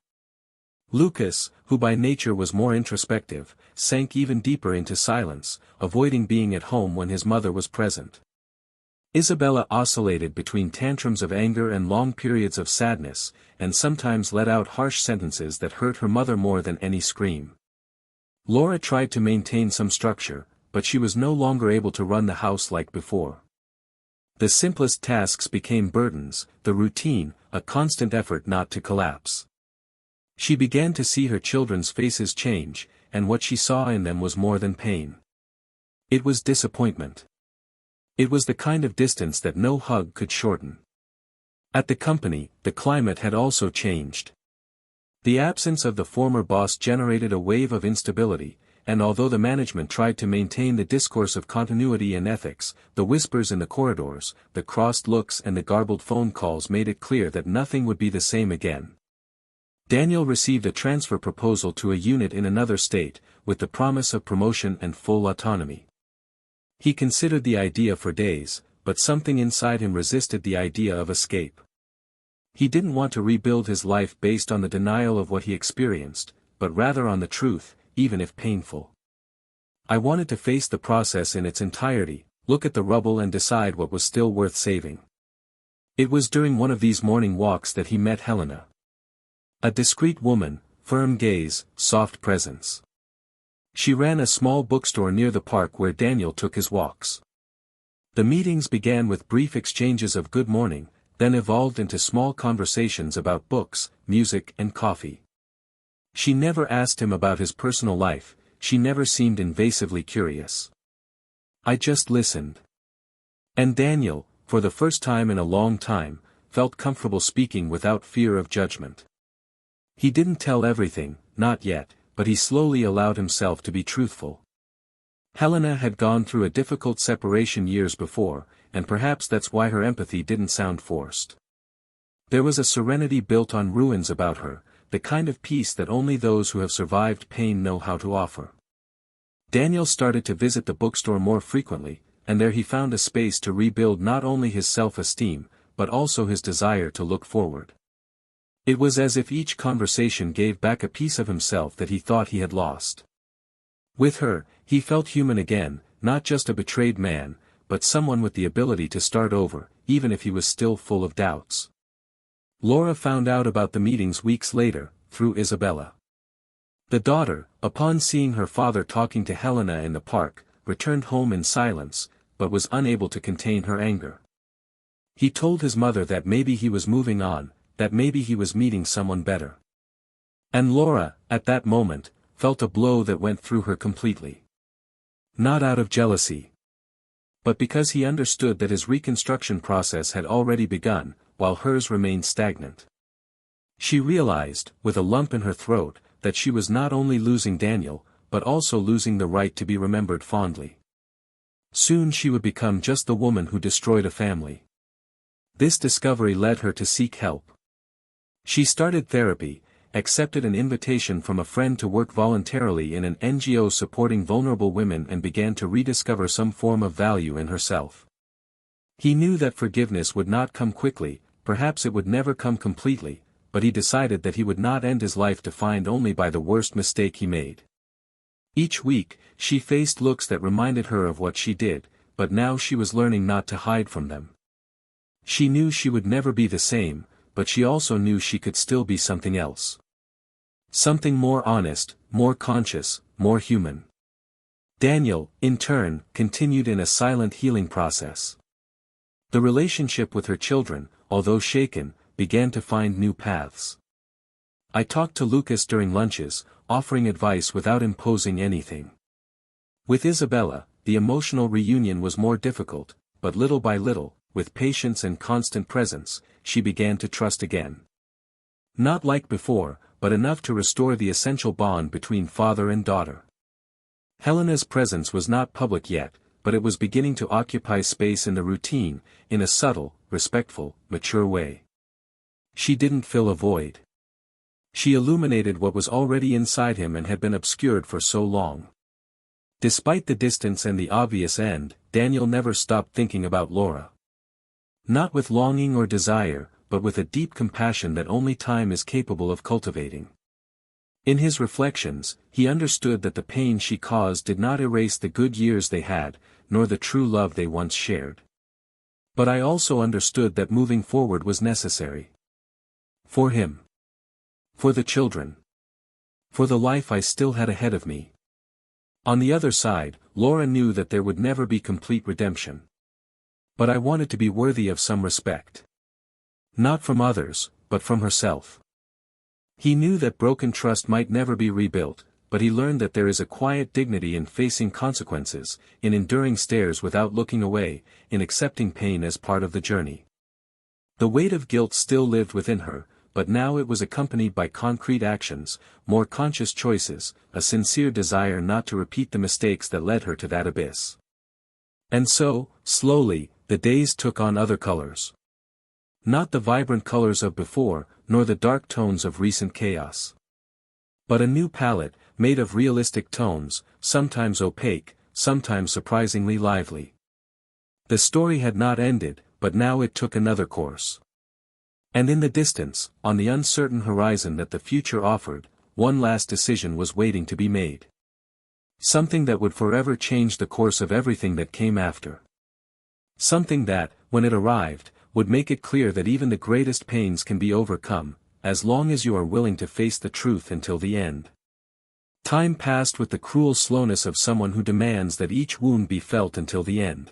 A: Lucas, who by nature was more introspective, sank even deeper into silence, avoiding being at home when his mother was present. Isabella oscillated between tantrums of anger and long periods of sadness, and sometimes let out harsh sentences that hurt her mother more than any scream. Laura tried to maintain some structure, but she was no longer able to run the house like before. The simplest tasks became burdens, the routine, a constant effort not to collapse. She began to see her children's faces change, and what she saw in them was more than pain. It was disappointment. It was the kind of distance that no hug could shorten. At the company, the climate had also changed. The absence of the former boss generated a wave of instability, and although the management tried to maintain the discourse of continuity and ethics, the whispers in the corridors, the crossed looks and the garbled phone calls made it clear that nothing would be the same again. Daniel received a transfer proposal to a unit in another state, with the promise of promotion and full autonomy. He considered the idea for days, but something inside him resisted the idea of escape. He didn't want to rebuild his life based on the denial of what he experienced, but rather on the truth, even if painful. I wanted to face the process in its entirety, look at the rubble and decide what was still worth saving. It was during one of these morning walks that he met Helena. A discreet woman, firm gaze, soft presence. She ran a small bookstore near the park where Daniel took his walks. The meetings began with brief exchanges of good morning, then evolved into small conversations about books, music and coffee. She never asked him about his personal life, she never seemed invasively curious. I just listened. And Daniel, for the first time in a long time, felt comfortable speaking without fear of judgment. He didn't tell everything, not yet, but he slowly allowed himself to be truthful. Helena had gone through a difficult separation years before, and perhaps that's why her empathy didn't sound forced. There was a serenity built on ruins about her, the kind of peace that only those who have survived pain know how to offer. Daniel started to visit the bookstore more frequently, and there he found a space to rebuild not only his self-esteem, but also his desire to look forward. It was as if each conversation gave back a piece of himself that he thought he had lost. With her, he felt human again, not just a betrayed man, but someone with the ability to start over, even if he was still full of doubts. Laura found out about the meetings weeks later, through Isabella. The daughter, upon seeing her father talking to Helena in the park, returned home in silence, but was unable to contain her anger. He told his mother that maybe he was moving on, that maybe he was meeting someone better. And Laura, at that moment, felt a blow that went through her completely. Not out of jealousy, but because he understood that his reconstruction process had already begun, while hers remained stagnant. She realized, with a lump in her throat, that she was not only losing Daniel, but also losing the right to be remembered fondly. Soon she would become just the woman who destroyed a family. This discovery led her to seek help. She started therapy, accepted an invitation from a friend to work voluntarily in an NGO supporting vulnerable women, and began to rediscover some form of value in herself. He knew that forgiveness would not come quickly, perhaps it would never come completely, but he decided that he would not end his life defined only by the worst mistake he made. Each week, she faced looks that reminded her of what she did, but now she was learning not to hide from them. She knew she would never be the same, but she also knew she could still be something else. Something more honest, more conscious, more human. Daniel, in turn, continued in a silent healing process. The relationship with her children, although shaken, began to find new paths. I talked to Lucas during lunches, offering advice without imposing anything. With Isabella, the emotional reunion was more difficult, but little by little, with patience and constant presence, she began to trust again. Not like before, but enough to restore the essential bond between father and daughter. Helena's presence was not public yet, but it was beginning to occupy space in the routine, in a subtle, respectful, mature way. She didn't fill a void. She illuminated what was already inside him and had been obscured for so long. Despite the distance and the obvious end, Daniel never stopped thinking about Laura. Not with longing or desire, but with a deep compassion that only time is capable of cultivating. In his reflections, he understood that the pain she caused did not erase the good years they had, nor the true love they once shared. But I also understood that moving forward was necessary. For him. For the children. For the life I still had ahead of me. On the other side, Laura knew that there would never be complete redemption. But I wanted to be worthy of some respect. Not from others, but from herself. He knew that broken trust might never be rebuilt, but he learned that there is a quiet dignity in facing consequences, in enduring stares without looking away, in accepting pain as part of the journey. The weight of guilt still lived within her, but now it was accompanied by concrete actions, more conscious choices, a sincere desire not to repeat the mistakes that led her to that abyss. And so, slowly, the days took on other colors. Not the vibrant colors of before, nor the dark tones of recent chaos. But a new palette, made of realistic tones, sometimes opaque, sometimes surprisingly lively. The story had not ended, but now it took another course. And in the distance, on the uncertain horizon that the future offered, one last decision was waiting to be made. Something that would forever change the course of everything that came after. Something that, when it arrived, would make it clear that even the greatest pains can be overcome, as long as you are willing to face the truth until the end. Time passed with the cruel slowness of someone who demands that each wound be felt until the end.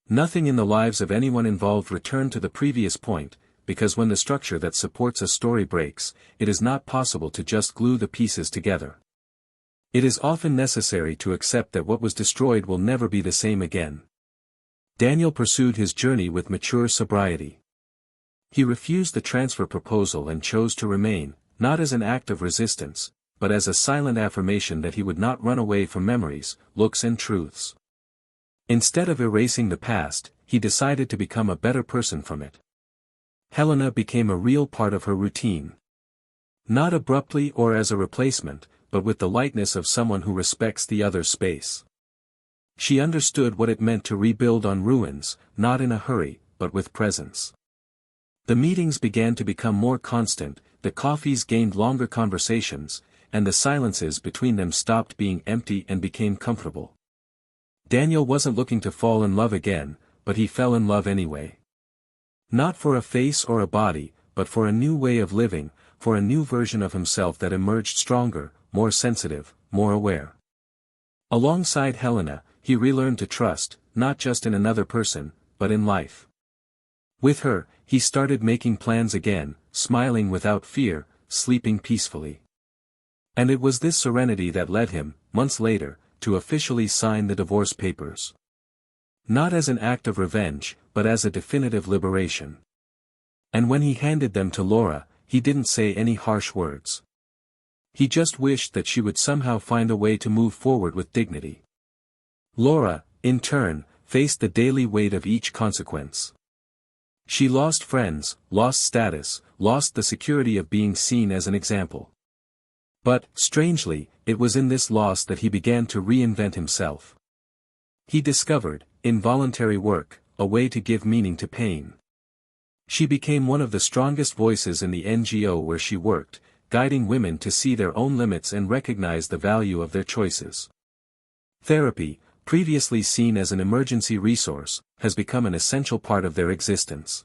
A: Nothing in the lives of anyone involved returned to the previous point, because when the structure that supports a story breaks, it is not possible to just glue the pieces together. It is often necessary to accept that what was destroyed will never be the same again. Daniel pursued his journey with mature sobriety. He refused the transfer proposal and chose to remain, not as an act of resistance, but as a silent affirmation that he would not run away from memories, looks and truths. Instead of erasing the past, he decided to become a better person from it. Helena became a real part of her routine. Not abruptly or as a replacement, but with the lightness of someone who respects the other's space. She understood what it meant to rebuild on ruins, not in a hurry, but with presence. The meetings began to become more constant, the coffees gained longer conversations, and the silences between them stopped being empty and became comfortable. Daniel wasn't looking to fall in love again, but he fell in love anyway. Not for a face or a body, but for a new way of living, for a new version of himself that emerged stronger, more sensitive, more aware. Alongside Helena, he relearned to trust, not just in another person, but in life. With her, he started making plans again, smiling without fear, sleeping peacefully. And it was this serenity that led him, months later, to officially sign the divorce papers. Not as an act of revenge, but as a definitive liberation. And when he handed them to Laura, he didn't say any harsh words. He just wished that she would somehow find a way to move forward with dignity. Laura, in turn, faced the daily weight of each consequence. She lost friends, lost status, lost the security of being seen as an example. But, strangely, it was in this loss that he began to reinvent himself. He discovered, in voluntary work, a way to give meaning to pain. She became one of the strongest voices in the NGO where she worked, guiding women to see their own limits and recognize the value of their choices. Therapy, previously seen as an emergency resource, has become an essential part of their existence.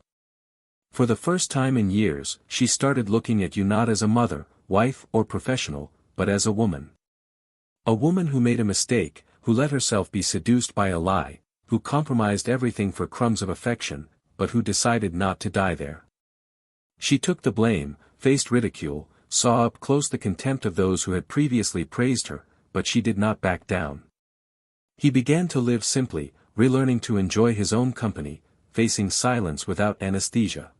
A: For the first time in years, she started looking at you not as a mother, wife or professional, but as a woman. A woman who made a mistake, who let herself be seduced by a lie, who compromised everything for crumbs of affection, but who decided not to die there. She took the blame, faced ridicule, saw up close the contempt of those who had previously praised her, but she did not back down. He began to live simply, relearning to enjoy his own company, facing silence without anesthesia.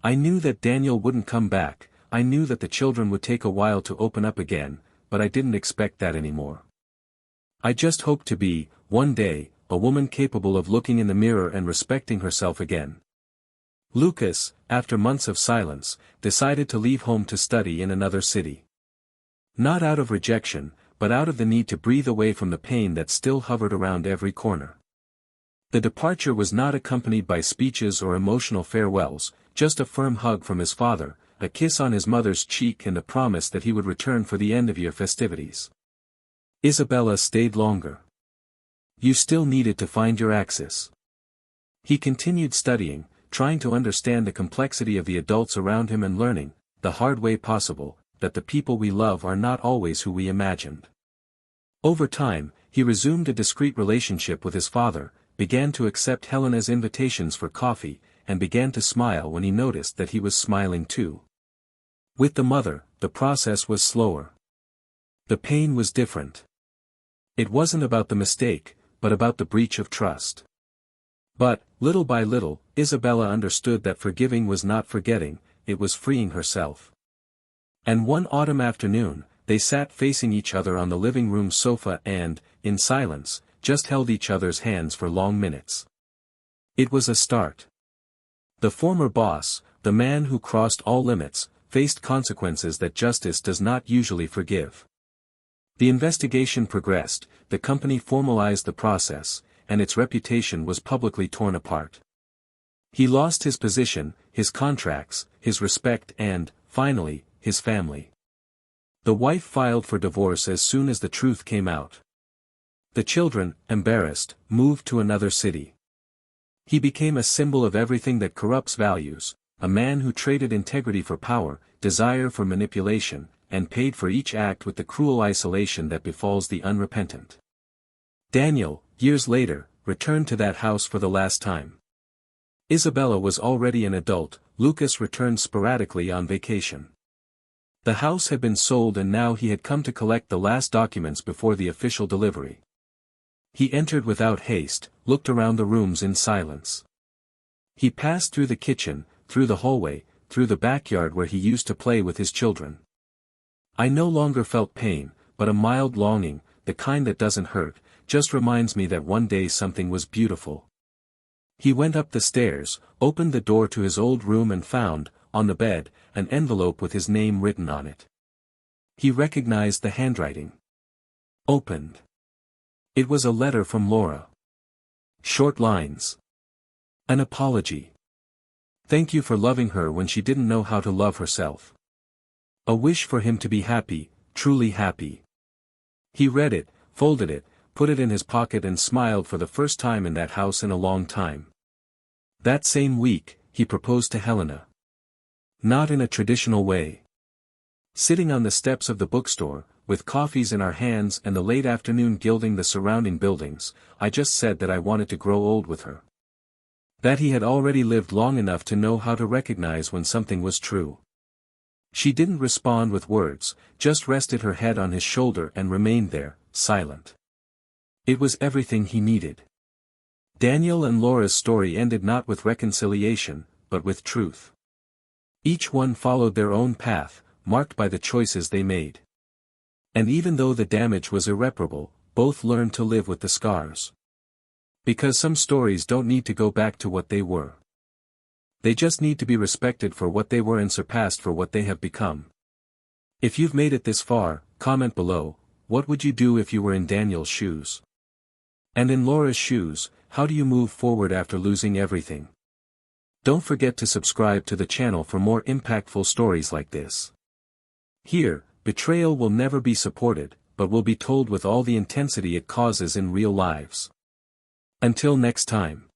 A: I knew that Daniel wouldn't come back, I knew that the children would take a while to open up again, but I didn't expect that anymore. I just hoped to be, one day, a woman capable of looking in the mirror and respecting herself again. Lucas, after months of silence, decided to leave home to study in another city. Not out of rejection, but out of the need to breathe away from the pain that still hovered around every corner. The departure was not accompanied by speeches or emotional farewells, just a firm hug from his father, a kiss on his mother's cheek and a promise that he would return for the end-of-year festivities. Isabella stayed longer. You still needed to find your axis. He continued studying, trying to understand the complexity of the adults around him and learning, the hard way possible, that the people we love are not always who we imagined. Over time, he resumed a discreet relationship with his father, began to accept Helena's invitations for coffee, and began to smile when he noticed that he was smiling too. With the mother, the process was slower. The pain was different. It wasn't about the mistake, but about the breach of trust. But, little by little, Isabella understood that forgiving was not forgetting, it was freeing herself. And one autumn afternoon, they sat facing each other on the living room sofa and, in silence, just held each other's hands for long minutes. It was a start. The former boss, the man who crossed all limits, faced consequences that justice does not usually forgive. The investigation progressed, the company formalized the process, and its reputation was publicly torn apart. He lost his position, his contracts, his respect and, finally, his family. The wife filed for divorce as soon as the truth came out. The children, embarrassed, moved to another city. He became a symbol of everything that corrupts values, a man who traded integrity for power, desire for manipulation, and paid for each act with the cruel isolation that befalls the unrepentant. Daniel, years later, returned to that house for the last time. Isabella was already an adult, Lucas returned sporadically on vacation. The house had been sold and now he had come to collect the last documents before the official delivery. He entered without haste, looked around the rooms in silence. He passed through the kitchen, through the hallway, through the backyard where he used to play with his children. I no longer felt pain, but a mild longing, the kind that doesn't hurt, just reminds me that one day something was beautiful. He went up the stairs, opened the door to his old room and found, on the bed, an envelope with his name written on it. He recognized the handwriting. Opened. It was a letter from Laura. Short lines. An apology. Thank you for loving her when she didn't know how to love herself. A wish for him to be happy, truly happy. He read it, folded it, put it in his pocket and smiled for the first time in that house in a long time. That same week, he proposed to Helena. Not in a traditional way. Sitting on the steps of the bookstore, with coffees in our hands and the late afternoon gilding the surrounding buildings, I just said that I wanted to grow old with her. That he had already lived long enough to know how to recognize when something was true. She didn't respond with words, just rested her head on his shoulder and remained there, silent. It was everything he needed. Daniel and Laura's story ended not with reconciliation, but with truth. Each one followed their own path, marked by the choices they made. And even though the damage was irreparable, both learned to live with the scars. Because some stories don't need to go back to what they were. They just need to be respected for what they were and surpassed for what they have become. If you've made it this far, comment below, what would you do if you were in Daniel's shoes? And in Laura's shoes, how do you move forward after losing everything? Don't forget to subscribe to the channel for more impactful stories like this. Here, betrayal will never be supported, but will be told with all the intensity it causes in real lives. Until next time.